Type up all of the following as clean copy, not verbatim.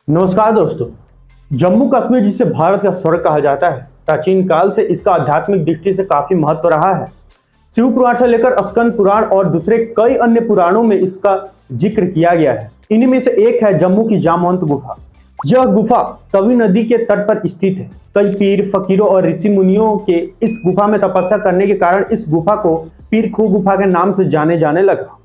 नमस्कार दोस्तों। जम्मू कश्मीर जिसे भारत का स्वर्ग कहा जाता है, प्राचीन काल से इसका आध्यात्मिक दृष्टि से काफी महत्व रहा है। शिव पुराण से लेकर स्कंद पुराण और दूसरे कई अन्य पुराणों में इसका जिक्र किया गया है। इन्हीं में से एक है जम्मू की जामवंत गुफा। यह गुफा तवी नदी के तट पर स्थित है। कई पीर, फकीरों और ऋषि मुनियों के इस गुफा में तपस्या करने के कारण इस गुफा को पीर खो गुफा के नाम से जाने लगा।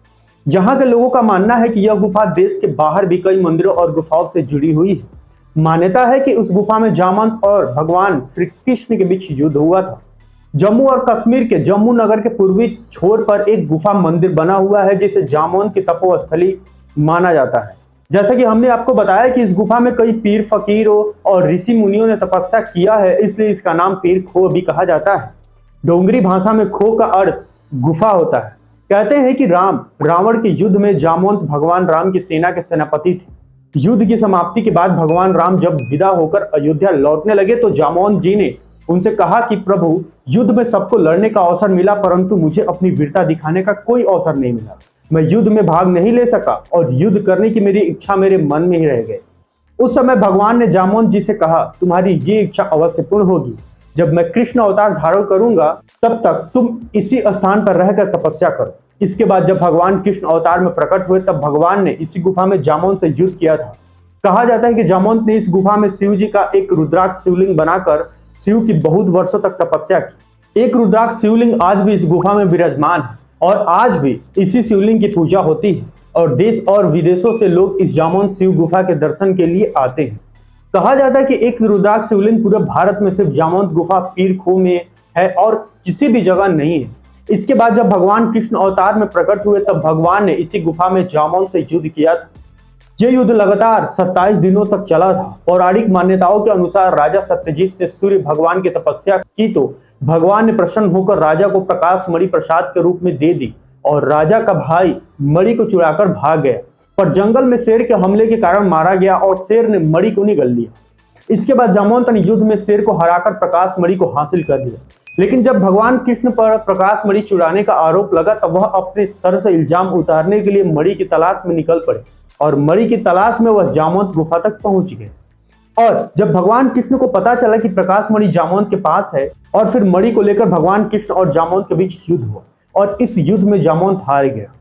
यहाँ के लोगों का मानना है कि यह गुफा देश के बाहर भी कई मंदिरों और गुफाओं से जुड़ी हुई है। मान्यता है कि उस गुफा में जामवंत और भगवान श्री कृष्ण के बीच युद्ध हुआ था। जम्मू और कश्मीर के जम्मू नगर के पूर्वी छोर पर एक गुफा मंदिर बना हुआ है जिसे जामवंत की तपोस्थली माना जाता है। जैसा कि हमने आपको बताया कि इस गुफा में कई पीर, फकीरों और ऋषि मुनियों ने तपस्या किया है, इसलिए इसका नाम पीर खो भी कहा जाता है। डोंगरी भाषा में खो का अर्थ गुफा होता है। कहते हैं कि रावण के युद्ध में जामवंत भगवान राम की सेना के सेनापति थे। युद्ध की समाप्ति के बाद भगवान राम जब विदा होकर अयोध्या लौटने लगे तो जामवंत जी ने उनसे कहा कि प्रभु, युद्ध में सबको लड़ने का अवसर मिला, परंतु मुझे अपनी वीरता दिखाने का कोई अवसर नहीं मिला। मैं युद्ध में भाग नहीं ले सका और युद्ध करने की मेरी इच्छा मेरे मन में ही रह गई। उस समय भगवान ने जामवंत जी से कहा, तुम्हारी ये इच्छा अवश्य पूर्ण होगी। जब मैं कृष्ण अवतार धारण करूंगा तब तक तुम इसी स्थान पर रहकर तपस्या करो। इसके बाद जब भगवान कृष्ण अवतार में प्रकट हुए तब भगवान ने इसी गुफा में जामवंत से युद्ध किया था। कहा जाता है कि जामवंत ने इस गुफा में शिव जी का एक रुद्राक्ष शिवलिंग बनाकर शिव की बहुत वर्षों तक तपस्या की। एक रुद्राक्ष शिवलिंग आज भी इस गुफा में विराजमान है और आज भी इसी शिवलिंग की पूजा होती है और देश और विदेशों से लोग इस जामवंत शिव गुफा के दर्शन के लिए आते हैं। कहा जाता है कि एक रुद्राक्ष शिवलिंग पूरे भारत में सिर्फ जामवंत गुफा पीर खो में है और किसी भी जगह नहीं है। इसके बाद जब भगवान कृष्ण अवतार में प्रकट हुए तब भगवान ने इसी गुफा में जामवंत से युद्ध किया था। यह युद्ध लगातार 27 दिनों तक चला था। पौराणिक मान्यताओं के अनुसार राजा सत्यजीत ने सूर्य भगवान की तपस्या की तो भगवान ने प्रसन्न होकर राजा को प्रकाश मणि प्रसाद के रूप में दे दी और राजा का भाई मणि को चुराकर भाग गया, पर जंगल में शेर के हमले के कारण मारा गया और शेर ने मणि को निगल लिया। इसके बाद जामवंत ने युद्ध में शेर को हराकर प्रकाश मणि को हासिल कर लिया। लेकिन जब भगवान कृष्ण पर प्रकाश मणि चुराने का आरोप लगा तब वह अपने सर से इल्जाम उतारने के लिए मणि की तलाश में निकल पड़े और मणि की तलाश में वह जामवंत गुफा तक पहुंच गए। और जब भगवान कृष्ण को पता चला कि प्रकाश मणि जामवंत के पास है और फिर मणि को लेकर भगवान कृष्ण और जामवंत के बीच युद्ध हुआ और इस युद्ध में जामवंत हार गया।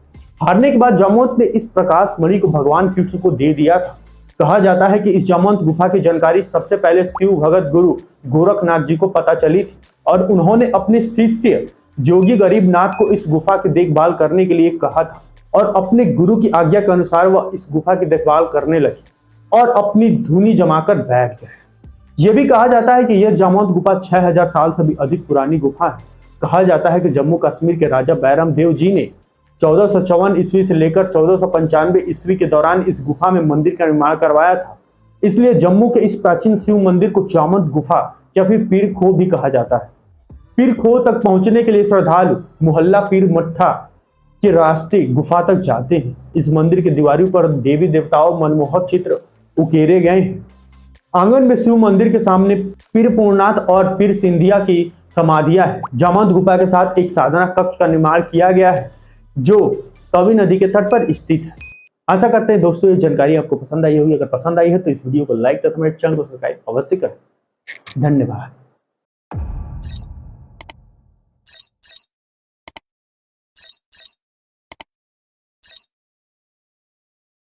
हारने के बाद जामवंत ने इस प्रकाश मणि को भगवान कृष्ण को दे दिया था। कहा जाता है कि इस जामवंत गुफा की जानकारी सबसे पहले शिव भगत गुरु गोरखनाथ जी को पता चली थी और उन्होंने अपने शिष्य जोगी गरीबनाथ को इस गुफा की देखभाल करने के लिए कहा था और अपने गुरु की आज्ञा के अनुसार वह इस गुफा की देखभाल करने लगे और अपनी धुनी जमाकर बैठ गए। यह भी कहा जाता है कि यह जामवंत गुफा 6000 साल से भी अधिक पुरानी गुफा है। कहा जाता है कि जम्मू कश्मीर के राजा बैरम देव जी ने 1454 ईस्वी से लेकर 1495 ईस्वी के दौरान इस गुफा में मंदिर का निर्माण करवाया था। इसलिए जम्मू के इस प्राचीन शिव मंदिर को जामवंत गुफा या फिर पीर खो भी कहा जाता है। पीर खो तक पहुंचने के लिए श्रद्धालु मोहल्ला पीर मट्ठा के रास्ते गुफा तक जाते हैं। इस मंदिर की दीवारों पर देवी देवताओं मनमोहक चित्र उकेरे गए हैं। आंगन में शिव मंदिर के सामने पीर पूर्णनाथ और पीर सिंधिया की समाधियां हैं। जामवंत गुफा के साथ एक साधना कक्ष का निर्माण किया गया है जो तवी नदी के तट पर स्थित है। आशा करते हैं दोस्तों ये जानकारी आपको पसंद आई होगी। अगर पसंद आई है तो इस वीडियो को लाइक तथा मेरे चैनल को सब्सक्राइब अवश्य करें। धन्यवाद।